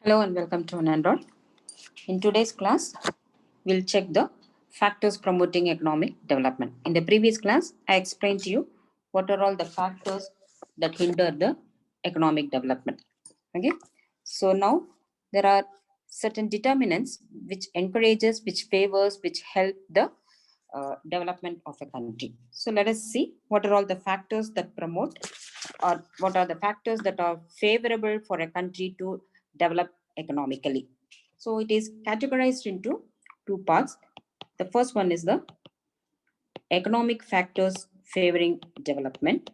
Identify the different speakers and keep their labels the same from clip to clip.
Speaker 1: Hello and welcome to Anandrol. In today's class, we'll check the factors promoting economic development. In the previous class, I explained to you what are all the factors that hinder the economic development. Okay, so now there are certain determinants which encourages, which favors, which help the development of a country. So let us see what are all the factors that promote, or what are the factors that are favorable for a country to develop economically. So it is categorized into two parts. The first one is the economic factors favoring development.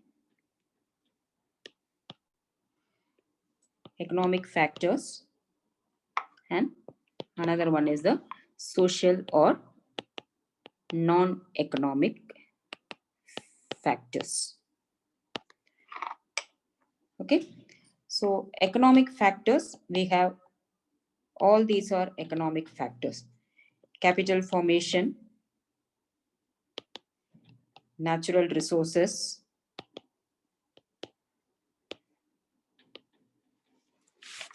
Speaker 1: Economic factors, and another one is the social or non-economic factors. Okay, so economic factors, we have all these are economic factors: capital formation, natural resources,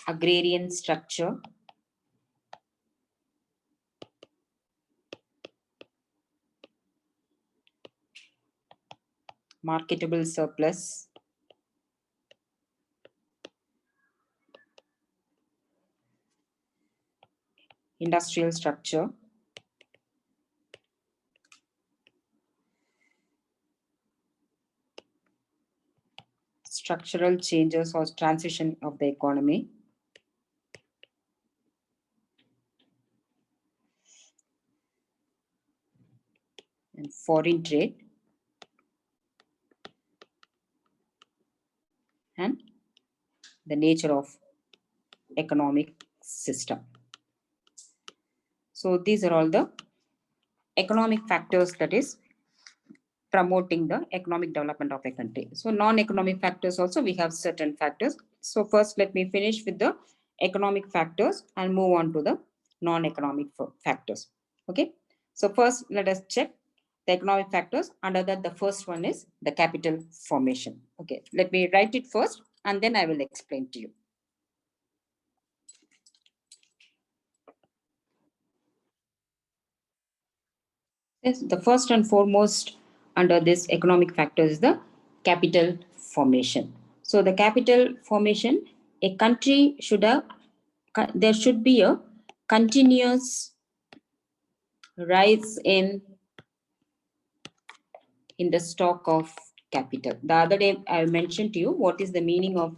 Speaker 1: agrarian structure, marketable surplus, industrial structure, structural changes or transition of the economy, and foreign trade, and the nature of economic system. So these are all the economic factors that is promoting the economic development of a country. So non-economic factors also, we have certain factors. So first let me finish with the economic factors and move on to the non-economic factors. Okay, so first let us check the economic factors. Under that, the first one is the capital formation. Okay, let me write it first and then I will explain to you. Yes, the first and foremost under this economic factor is the capital formation. So the capital formation, a country should have, there should be a continuous rise in the stock of capital. The other day I mentioned to you what is the meaning of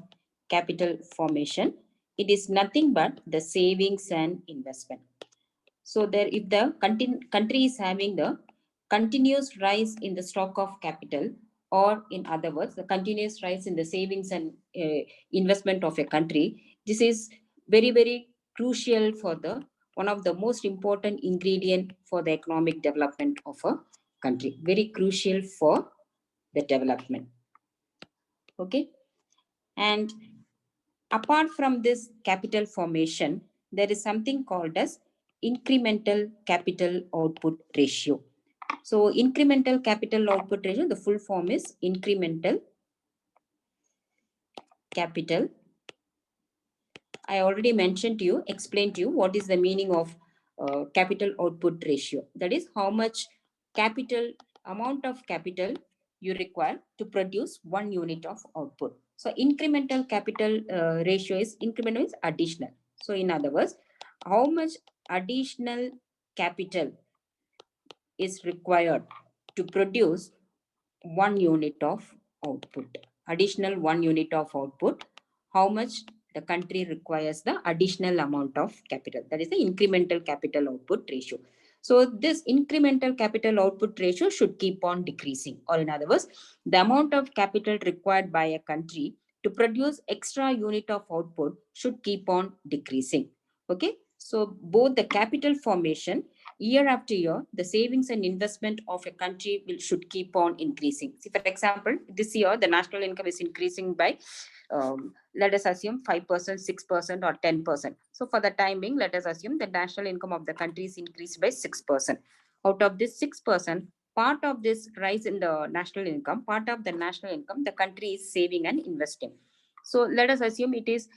Speaker 1: capital formation. It is nothing but the savings and investment. So there, if the country is having the continuous rise in the stock of capital, or in other words, the continuous rise in the savings and investment of a country, this is very, very crucial for the one of the most important ingredient for the economic development of a country. Very crucial for the development. Okay, and apart from this capital formation, there is something called as incremental capital output ratio. So incremental capital output ratio, the full form is incremental capital. I already mentioned to you, explained to you what is the meaning of capital output ratio. That is how much capital, amount of capital you require to produce 1 unit of output. So incremental capital ratio is, incremental is additional. So in other words, how much additional capital is required to produce 1 unit of output. Additional 1 unit of output, how much the country requires the additional amount of capital. That is the incremental capital output ratio. So this incremental capital output ratio should keep on decreasing, or in other words, the amount of capital required by a country to produce extra unit of output should keep on decreasing. Okay, so both the capital formation, year after year, the savings and investment of a country should keep on increasing. See, for example, this year the national income is increasing by let us assume 5%, 6%, or 10%. So for the time being, let us assume the national income of the country is increased by 6%. Out of this 6%, part of this rise in the national income, part of the national income, the country is saving and investing. So let us assume it is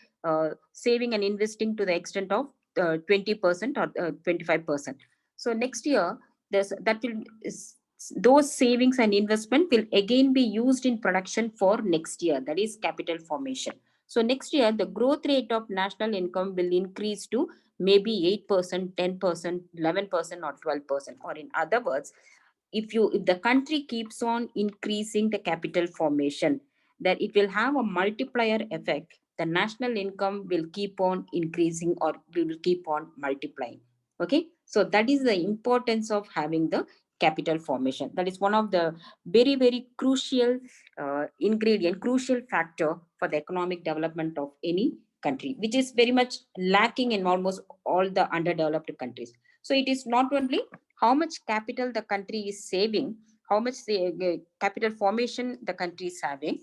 Speaker 1: saving and investing to the extent of 20% or 25%. So next year, that will those savings and investment will again be used in production for next year. That is capital formation. So next year, the growth rate of national income will increase to maybe 8%, 10%, 11%, or 12%. Or in other words, if the country keeps on increasing the capital formation, that it will have a multiplier effect. The national income will keep on increasing or will keep on multiplying. Okay, so that is the importance of having the capital formation. That is one of the very, very crucial crucial factor for the economic development of any country, which is very much lacking in almost all the underdeveloped countries. So it is not only how much capital the country is saving, how much capital formation the country is having,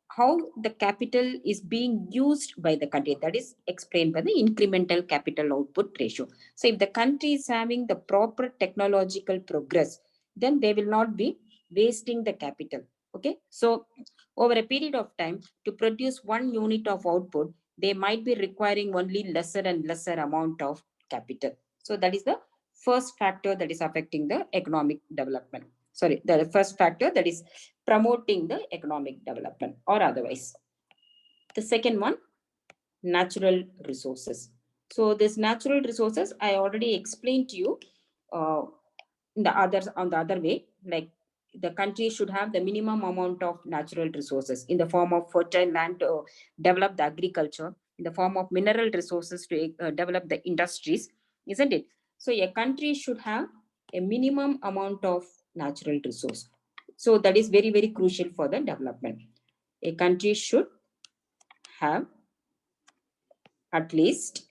Speaker 1: how the capital is being used by the country. That is explained by the incremental capital output ratio. So if the country is having the proper technological progress, then they will not be wasting the capital. Okay, so over a period of time, to produce 1 unit of output, they might be requiring only lesser and lesser amount of capital. So that is the first factor that is affecting the economic development. Sorry, the first factor that is promoting the economic development or otherwise. The second one, natural resources. So this natural resources, I already explained to you uh, on the other way, like the country should have the minimum amount of natural resources in the form of fertile land to develop the agriculture, in the form of mineral resources to develop the industries, isn't it? So a country should have a minimum amount of natural resource. So that is very, very crucial for the development. A country should have at least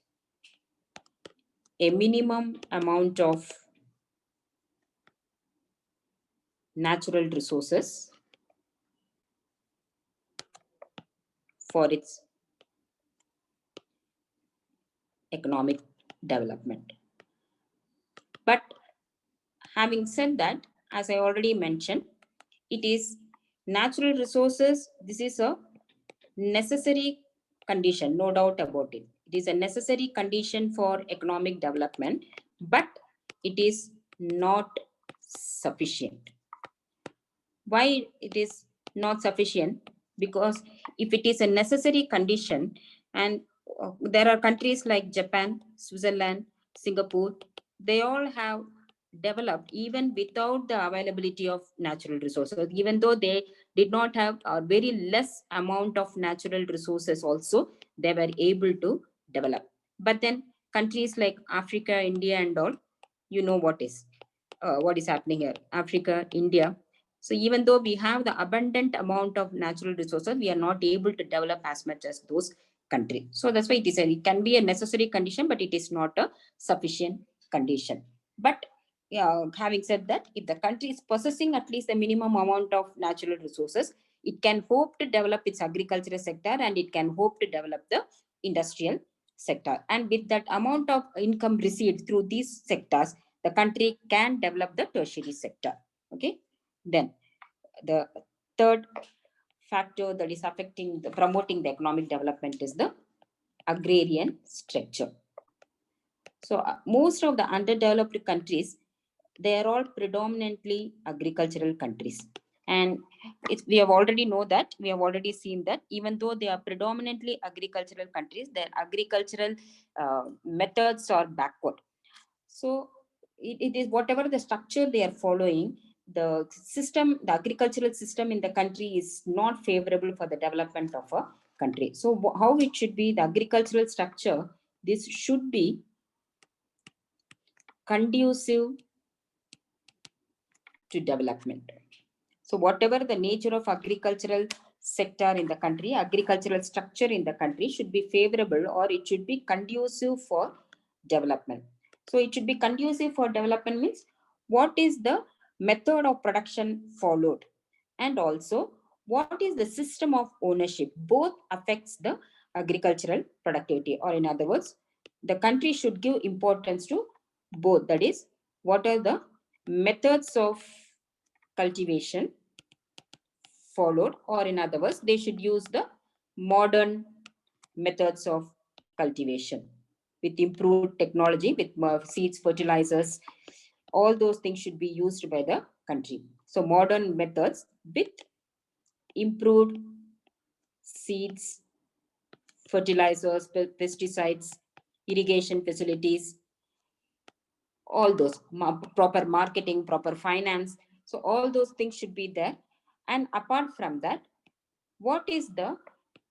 Speaker 1: a minimum amount of natural resources for its economic development. But having said that, as I already mentioned, it is natural resources. This is a necessary condition, no doubt about it. It is a necessary condition for economic development, but it is not sufficient. Why it is not sufficient? Because if it is a necessary condition, and there are countries like Japan, Switzerland, Singapore, they all have developed even without the availability of natural resources, even though they did not have a very less amount of natural resources also, they were able to develop. But then countries like Africa, India and all, you know what is happening here, Africa, India. So even though we have the abundant amount of natural resources, we are not able to develop as much as those countries. So that's why it can be a necessary condition, but it is not a sufficient condition. But yeah, having said that, if the country is possessing at least the minimum amount of natural resources, it can hope to develop its agricultural sector and it can hope to develop the industrial sector. And with that amount of income received through these sectors, the country can develop the tertiary sector. Okay. Then the third factor that is affecting the promoting the economic development is the agrarian structure. So most of the underdeveloped countries, they are all predominantly agricultural countries. And we have already seen that even though they are predominantly agricultural countries, their agricultural methods are backward. So it is whatever the structure they are following, the agricultural system in the country is not favorable for the development of a country. So how it should be, the agricultural structure, this should be conducive to development. So whatever the nature of agricultural sector in the country, agricultural structure in the country should be favorable or it should be conducive for development. So it should be conducive for development means what is the method of production followed, and also what is the system of ownership. Both affects the agricultural productivity, or in other words, the country should give importance to both. That is, what are the methods of cultivation followed, or in other words, they should use the modern methods of cultivation with improved technology, with seeds, fertilizers, all those things should be used by the country. So modern methods with improved seeds, fertilizers, pesticides, irrigation facilities, all those proper marketing, proper finance. So all those things should be there. And apart from that, what is the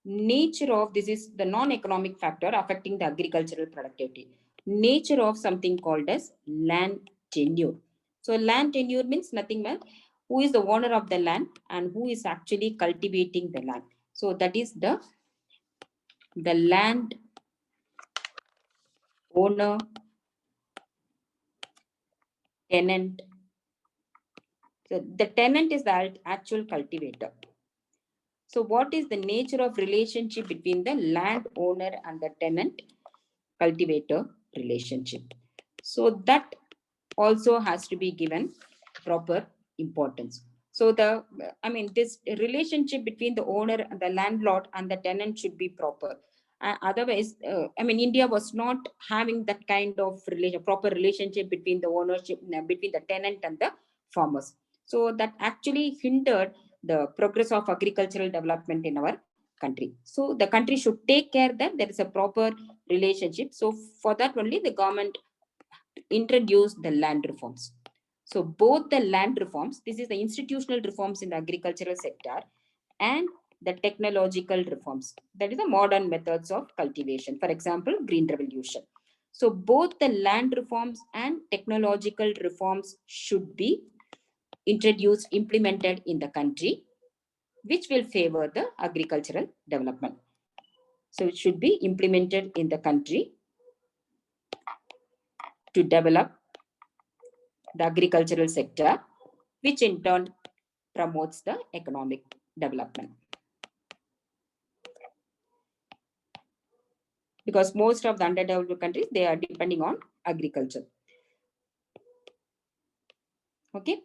Speaker 1: nature of this is the non-economic factor affecting the agricultural productivity. Nature of something called as land tenure. So land tenure means nothing but who is the owner of the land and who is actually cultivating the land. So that is the land owner, tenant. So the tenant is the actual cultivator. So what is the nature of relationship between the landowner and the tenant cultivator relationship? So that also has to be given proper importance. So this relationship between the owner and the landlord and the tenant should be proper. Otherwise, India was not having that kind of proper relationship between the ownership, between the tenant and the farmers. So that actually hindered the progress of agricultural development in our country. So the country should take care that there is a proper relationship. So for that only the government introduced the land reforms. So both the land reforms, this is the institutional reforms in the agricultural sector, and the technological reforms, that is the modern methods of cultivation. For example, Green Revolution. So both the land reforms and technological reforms should be introduced, implemented in the country, which will favor the agricultural development. So it should be implemented in the country to develop the agricultural sector, which in turn promotes the economic development. Because most of the underdeveloped countries, they are depending on agriculture. Okay.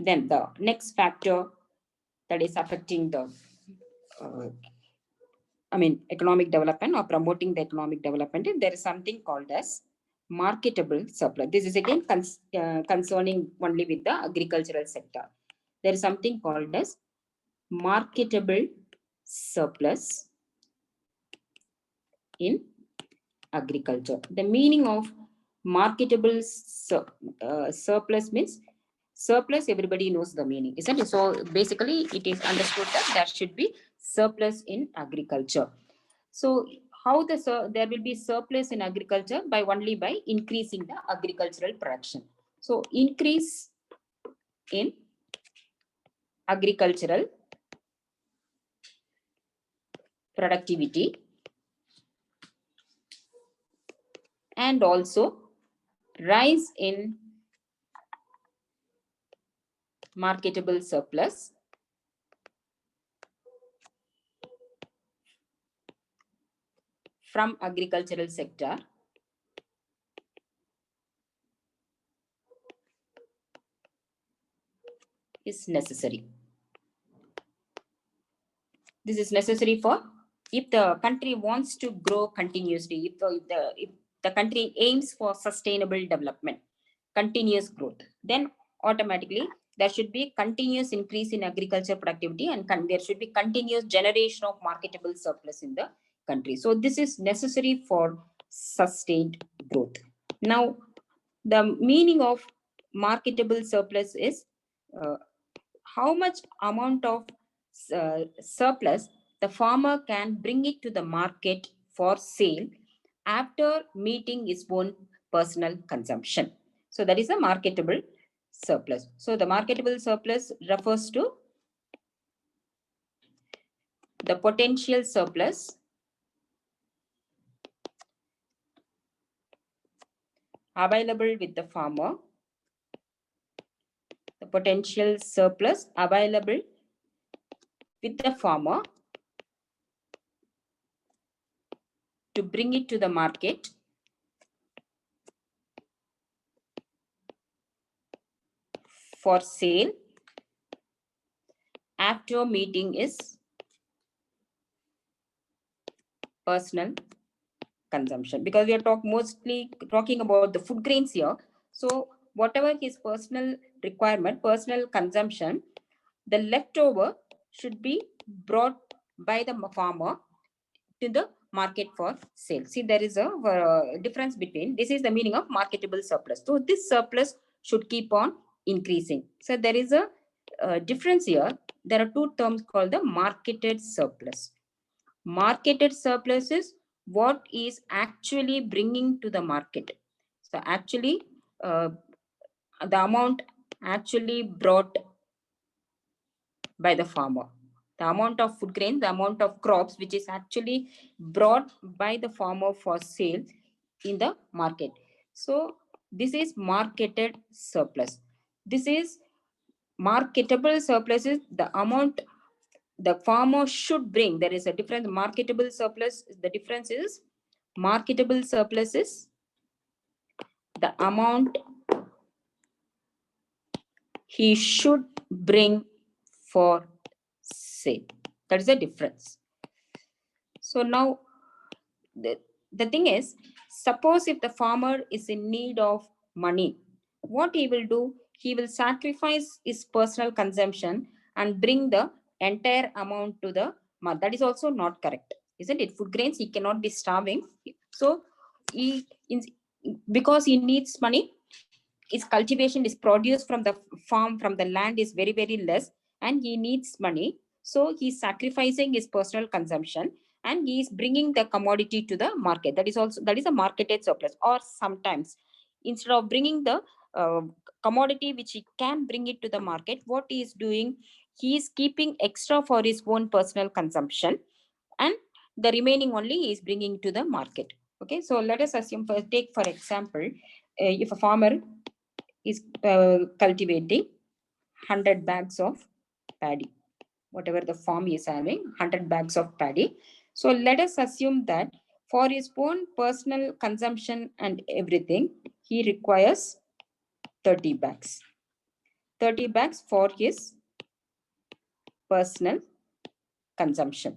Speaker 1: Then the next factor that is affecting the economic development or promoting the economic development, there is something called as marketable surplus. This is again concerning only with the agricultural sector. There is something called as marketable surplus in agriculture. The meaning of marketable surplus means surplus, everybody knows the meaning, isn't it? So basically it is understood that there should be surplus in agriculture. So how there will be surplus in agriculture? By only by increasing the agricultural production. So increase in agricultural productivity and also rise in marketable surplus from agricultural sector is necessary. This is necessary for if the country wants to grow continuously, if the country aims for sustainable development, continuous growth, then automatically there should be continuous increase in agriculture productivity and there should be continuous generation of marketable surplus in the country. So this is necessary for sustained growth. Now, the meaning of marketable surplus is how much amount of surplus the farmer can bring it to the market for sale after meeting his own personal consumption. So that is a marketable surplus. So the marketable surplus refers to the potential surplus available with the farmer, the potential surplus available with the farmer to bring it to the market for sale after meeting his personal consumption, because we are mostly talking about the food grains here. So whatever his personal requirement, personal consumption, the leftover should be brought by the farmer to the market for sale. See, there is a difference between, this is the meaning of marketable surplus. So this surplus should keep on increasing. So there is a difference here. There are two terms called the marketed surplus. Marketed surplus is what is actually bringing to the market. So actually, the amount actually brought by the farmer. The amount of food grain, the amount of crops which is actually brought by the farmer for sale in the market. So this is marketed surplus. This is marketable surplus is the amount the farmer should bring. There is a difference. Marketable surplus, the difference is marketable surplus is the amount he should bring for sale. That is the difference. So now the thing is, suppose if the farmer is in need of money, what he will do? He will sacrifice his personal consumption and bring the entire amount to the market. That is also not correct, isn't it? Food grains, he cannot be starving. So because he needs money, his cultivation is produce from the farm, from the land is very, very less, and he needs money. So he's sacrificing his personal consumption and he is bringing the commodity to the market. That is also, that is a marketed surplus. Or sometimes instead of bringing the commodity which he can bring it to the market, what he is doing, he is keeping extra for his own personal consumption, and the remaining only he is bringing to the market. Okay, so let us assume, take for example, if a farmer is cultivating 100 bags of paddy, whatever the farm is having, 100 bags of paddy. So let us assume that for his own personal consumption and everything, he requires 30 bags. 30 bags for his personal consumption.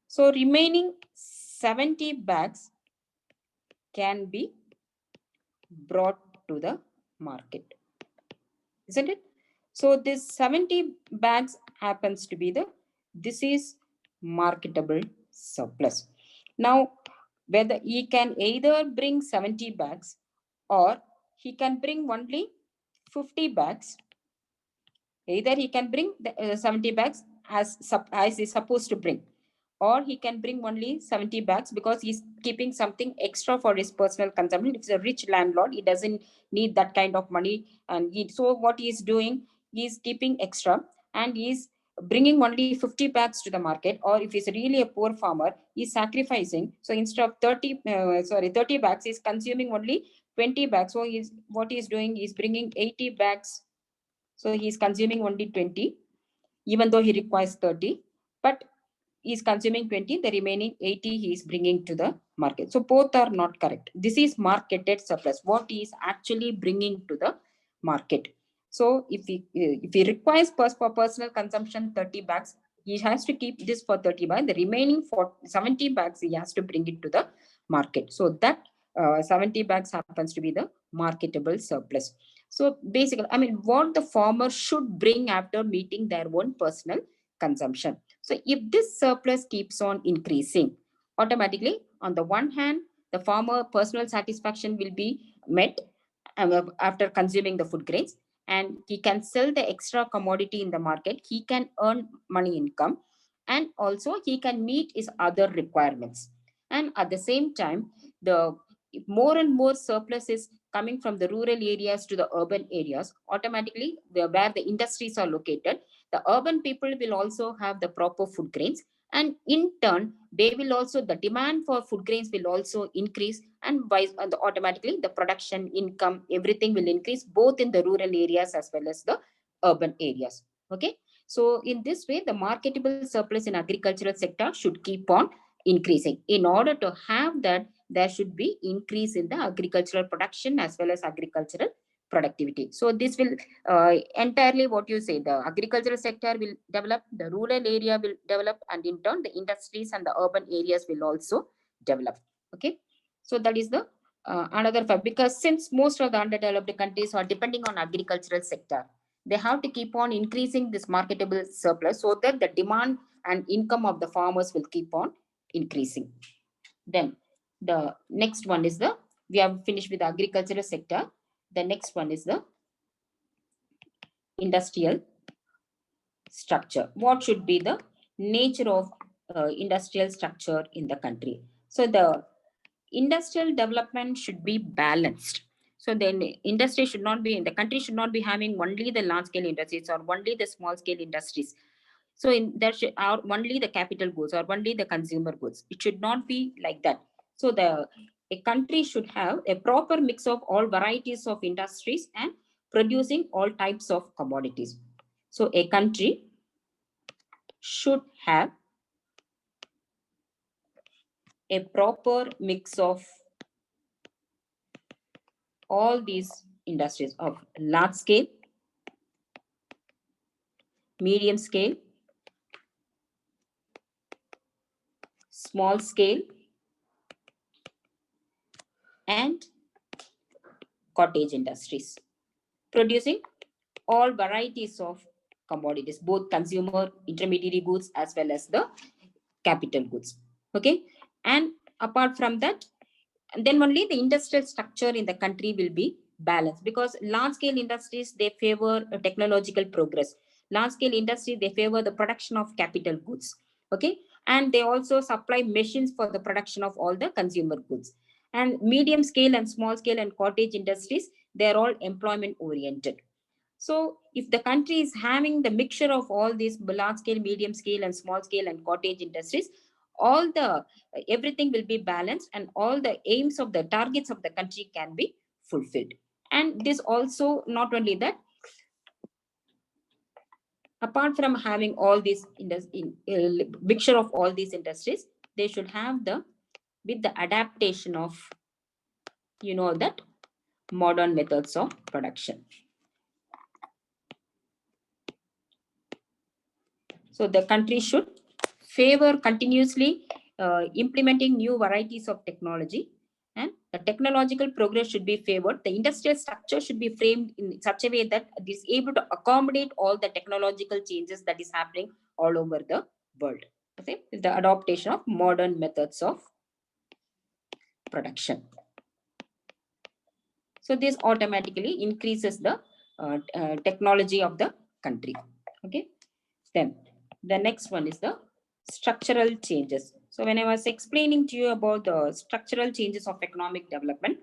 Speaker 1: So remaining 70 bags can be brought to the market, isn't it? So this 70 bags happens to be this is marketable surplus. Now, whether he can either bring 70 bags or he can bring only 50 bags. Either he can bring the 70 bags as he's supposed to bring, or he can bring only 70 bags because he's keeping something extra for his personal consumption. If he's a rich landlord, he doesn't need that kind of money. And so what he's doing, he's keeping extra and he's bringing only 50 bags to the market. Or if he's really a poor farmer, he's sacrificing. So instead of 30 bags, he's consuming only 20 bags. So what he's doing is bringing 80 bags. So he's consuming only 20, even though he requires 30. But is consuming 20, the remaining 80 he is bringing to the market. So both are not correct. This is marketed surplus, what he is actually bringing to the market. So if he requires for personal consumption 30 bags, he has to keep this for 30 bags. The remaining for 70 bags he has to bring it to the market. So that 70 bags happens to be the marketable surplus. So basically, I mean, what the farmer should bring after meeting their own personal consumption. So if this surplus keeps on increasing, automatically, on the one hand, the farmer personal satisfaction will be met after consuming the food grains, and he can sell the extra commodity in the market. He can earn money income, and also he can meet his other requirements. And at the same time, the more and more surplus is coming from the rural areas to the urban areas, automatically where the industries are located, the urban people will also have the proper food grains, and in turn they will also, the demand for food grains will also increase, and automatically the production, income, everything will increase both in the rural areas as well as the urban areas. Okay, so in this way the marketable surplus in agricultural sector should keep on increasing. In order to have that, there should be increase in the agricultural production as well as agricultural productivity. So this will entirely what you say, the agricultural sector will develop, the rural area will develop, and in turn the industries and the urban areas will also develop. Okay, so that is the another fact, because since most of the underdeveloped countries are depending on agricultural sector, they have to keep on increasing this marketable surplus so that the demand and income of the farmers will keep on increasing. Then the next one is the, we have finished with the agricultural sector. The next one is the industrial structure. What should be the nature of industrial structure in the country? So the industrial development should be balanced. So then industry should not be, in the country should not be having only the large scale industries or only the small scale industries. So in there should are only the capital goods or only the consumer goods. It should not be like that. So the a country should have a proper mix of all varieties of industries and producing all types of commodities. So a country should have a proper mix of all these industries of large scale, medium scale, small scale, and cottage industries, producing all varieties of commodities, both consumer, intermediary goods, as well as the capital goods. Okay, and apart from that, then only the industrial structure in the country will be balanced, because large scale industries, they favor technological progress. Large scale industry, they favor the production of capital goods. Okay, and they also supply machines for the production of all the consumer goods. And medium scale and small scale and cottage industries, they are all employment oriented. So if the country is having the mixture of all these large scale, medium scale, and small scale and cottage industries, all the everything will be balanced, and all the aims of the targets of the country can be fulfilled. And this also, not only that, apart from having all these mixture of all these industries, they should have the, with the adaptation of, that modern methods of production. So the country should favor continuously implementing new varieties of technology, and the technological progress should be favored. The industrial structure should be framed in such a way that it is able to accommodate all the technological changes that is happening all over the world. Okay, with the adaptation of modern methods of production. So this automatically increases the technology of the country. Okay, then the next one is the structural changes. So when I was explaining to you about the structural changes of economic development,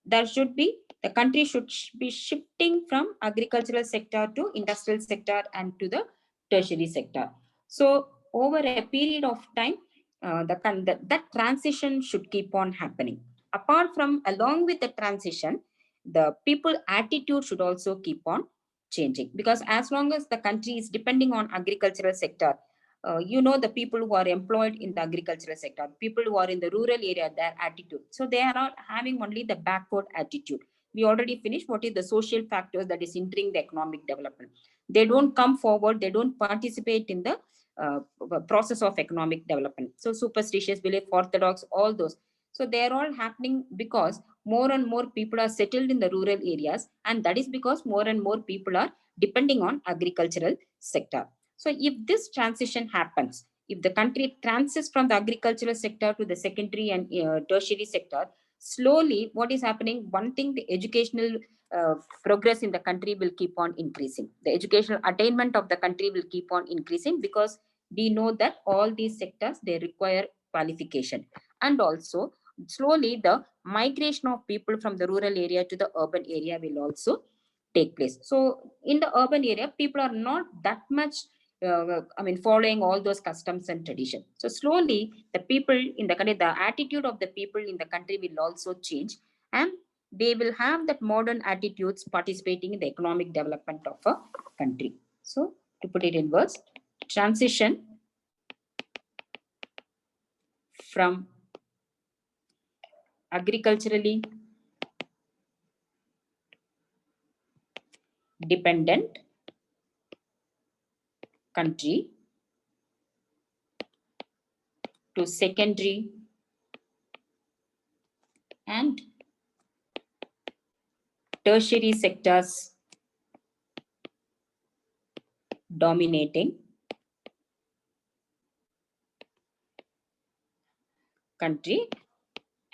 Speaker 1: there should be, the country should be shifting from agricultural sector to industrial sector and to the tertiary sector. So over a period of time, that transition should keep on happening. Apart from, along with the transition, the people attitude should also keep on changing, because as long as the country is depending on agricultural sector, the people who are employed in the agricultural sector, people who are in the rural area, their attitude, so they are not having only the backward attitude. We already finished what is the social factors that is hindering the economic development. They don't come forward, they don't participate in the process of economic development. So superstitious belief, orthodox, all those, so they're all happening because more and more people are settled in the rural areas, and that is because more and more people are depending on agricultural sector. So if this transition happens, if the country transits from the agricultural sector to the secondary and tertiary sector, slowly what is happening, one thing, the educational progress in the country will keep on increasing. The educational attainment of the country will keep on increasing, because we know that all these sectors, they require qualification. And also slowly the migration of people from the rural area to the urban area will also take place. So in the urban area, people are not that much following all those customs and tradition. So slowly, the people in the country, the attitude of the people in the country will also change, and they will have that modern attitudes participating in the economic development of a country. So to put it in words, transition from agriculturally dependent country to secondary and tertiary sectors dominating country,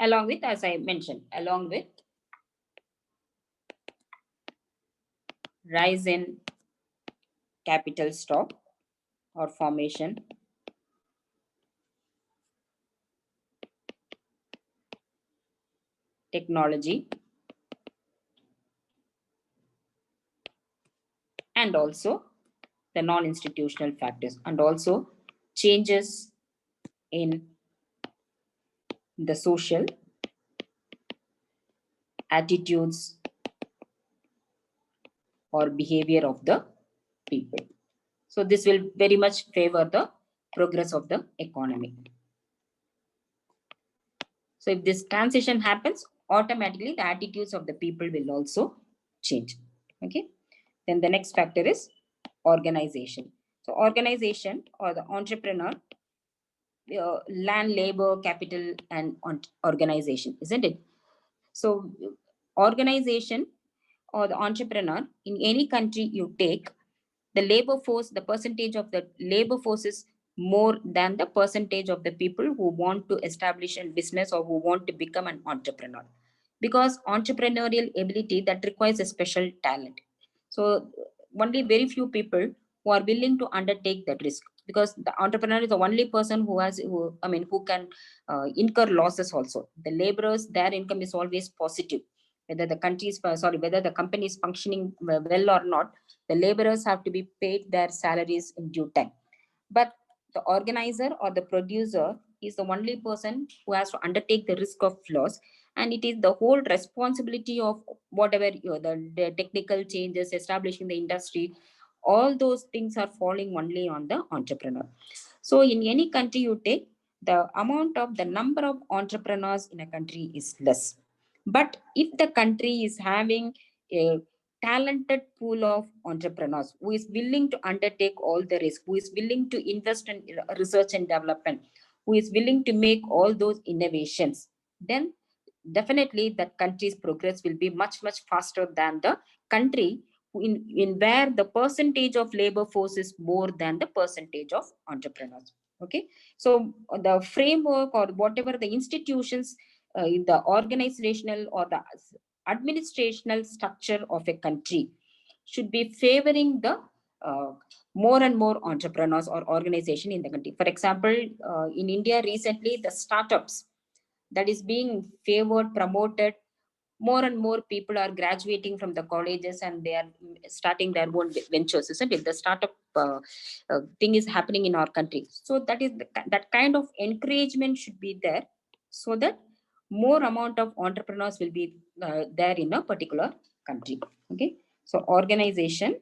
Speaker 1: along with, as I mentioned, along with rise in capital stock or formation, technology, and also the non-institutional factors, and also changes in the social attitudes or behavior of the people. So this will very much favor the progress of the economy. So if this transition happens, automatically the attitudes of the people will also change. Okay. Then the next factor is organization. So organization or the entrepreneur, land, labor, capital, and organization, isn't it? So organization or the entrepreneur in any country you take, the labor force, the percentage of the labor force is more than the percentage of the people who want to establish a business or who want to become an entrepreneur, because entrepreneurial ability that requires a special talent. So only very few people who are willing to undertake that risk, because the entrepreneur is the only person who has who can incur losses also. The laborers, their income is always positive, whether the country is whether the company is functioning well or not, the laborers have to be paid their salaries in due time. But the organizer or the producer is the only person who has to undertake the risk of loss, and it is the whole responsibility of whatever the technical changes, establishing the industry, all those things are falling only on the entrepreneur. So in any country you take, the amount of the number of entrepreneurs in a country is less. But if the country is having a talented pool of entrepreneurs who is willing to undertake all the risk, who is willing to invest in research and development, who is willing to make all those innovations, then definitely that country's progress will be much, much faster than the country in where the percentage of labor force is more than the percentage of entrepreneurs. Okay, so the framework or whatever the institutions in the organizational or the administrational structure of a country should be favoring the uh, more and more entrepreneurs or organization in the country. For example, in India recently, the startups that is being favored, promoted. More and more people are graduating from the colleges and they are starting their own ventures, isn't it? The startup thing is happening in our country. So that is that kind of encouragement should be there, so that more amount of entrepreneurs will be there in a particular country. Okay, so organization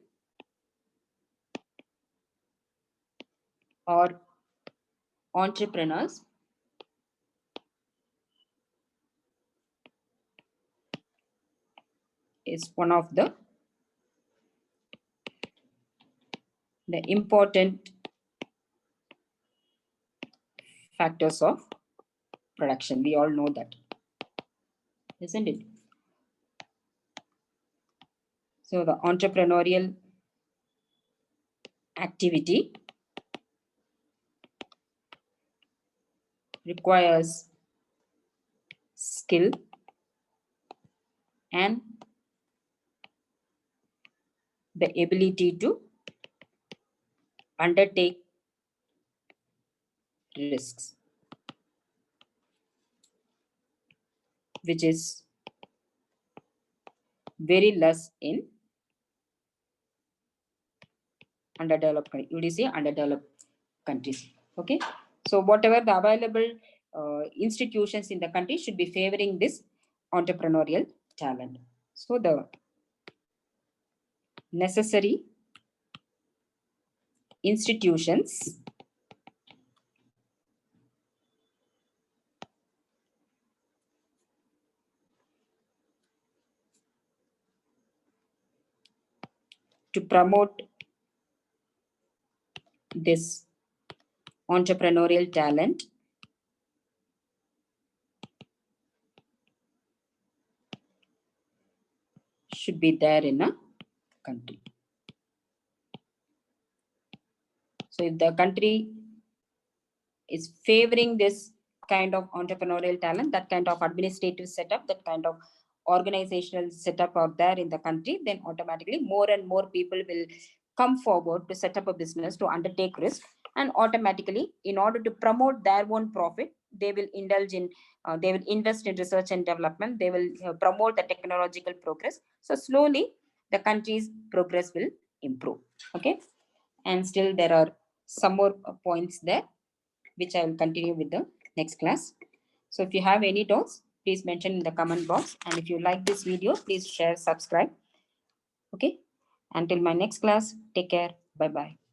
Speaker 1: or entrepreneurs is one of the important factors of production. We all know that, isn't it? So the entrepreneurial activity requires skill and the ability to undertake risks, which is very less in underdeveloped countries. You see, underdeveloped countries. Okay, so whatever the available institutions in the country should be favoring this entrepreneurial talent. So the necessary institutions to promote this entrepreneurial talent should be there in a country. So if the country is favoring this kind of entrepreneurial talent, that kind of administrative setup, that kind of organizational setup out there in the country, then automatically more and more people will come forward to set up a business, to undertake risk, and automatically, in order to promote their own profit, they will indulge in, they will invest in research and development, they will promote the technological progress. So slowly, the country's progress will improve. Okay, and still there are some more points there, which I will continue with the next class. So if you have any doubts, please mention in the comment box. And if you like this video, please share, subscribe. Okay. Until my next class, take care. Bye-bye.